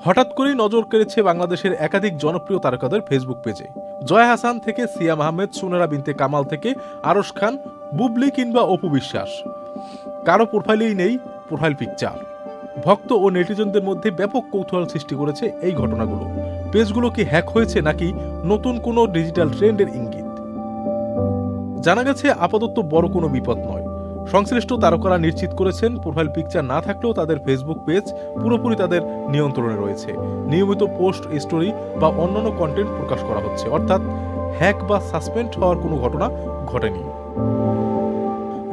হঠাৎ করেই নজর কেড়েছে বাংলাদেশের একাধিক জনপ্রিয় তারকাদের ফেসবুক পেজে। জয়া হাসান থেকে সিয়াম আহমেদ, সুনেরা বিনতে কামাল থেকে আরশ খান, বুবলি কিংবা অপু বিশ্বাস, কারো প্রোফাইলেই নেই প্রোফাইল পিকচার। ভক্ত ও নেটিজনদের মধ্যে ব্যাপক কৌতূহল সৃষ্টি করেছে এই ঘটনাগুলো। পেজগুলো কি হ্যাক হয়েছে নাকি নতুন কোনো ডিজিটাল ট্রেন্ডের ইঙ্গিত? জানা গেছে আপাতত বড় কোনো বিপদ নয়। সংশ্লিষ্ট তারকারা নিশ্চিত করেছেন প্রোফাইল পিকচার না থাকলেও তাদের ফেসবুক পেজ পুরোপুরি তাদের নিয়ন্ত্রণে রয়েছে। নিয়মিত পোস্ট, স্টোরি বা অন্যান্য কন্টেন্ট প্রকাশ করা হচ্ছে, অর্থাৎ হ্যাক বা সাসপেন্ড হওয়ার কোনো ঘটনা ঘটেনি।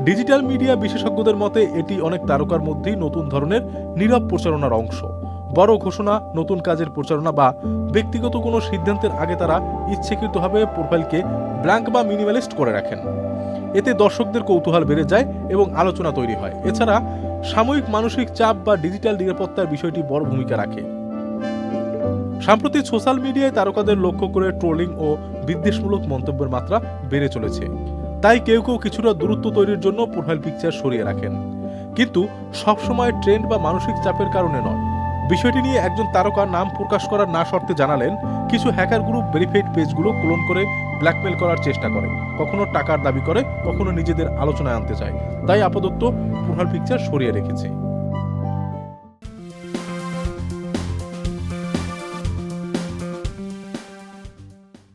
ডিজিটাল মিডিয়া বিশেষজ্ঞদের মতে এটি অনেক তারকার মধ্যেই নতুন ধরনের নীরব প্রচারণার অংশ। বড় ঘোষণা, নতুন কাজের প্রচারণা বা ব্যক্তিগত কোনো সিদ্ধান্তের আগে তারা ইচ্ছাকৃতভাবে প্রোফাইলকে ব্ল্যাঙ্ক বা মিনিমালিস্ট করে রাখেন। এতে দর্শকদের কৌতূহল বেড়ে যায় এবং আলোচনা তৈরি হয়। এছাড়া সাময়িক মানসিক চাপ বা ডিজিটাল নিরাপত্তার বিষয়টি বড় ভূমিকা রাখে। সাম্প্রতিক সোশ্যাল মিডিয়ায় তারকাদের লক্ষ্য করে ট্রোলিং ও বিদ্বেষমূলক মন্তব্যের মাত্রা বেড়ে চলেছে। তাই কেউ কেউ কিছুটা দূরত্ব তৈরির জন্য প্রোফাইল পিকচার সরিয়ে রাখেন, কিন্তু সবসময় ট্রেন্ড বা মানসিক চাপের কারণে নয়। বিষয়টি নিয়ে একজন তারকা নাম প্রকাশ করার না শর্তে জানালেন, কিছু হ্যাকার গ্রুপ ভেরিফাইড পেজগুলো ক্লোন করে ব্ল্যাকমেল করার চেষ্টা করে, কখনো টাকার দাবি করে, কখনো নিজেদের আলোচনায় আনতে চায়। তাই আপাতত প্রোফাইল পিকচার সরিয়ে রেখেছে।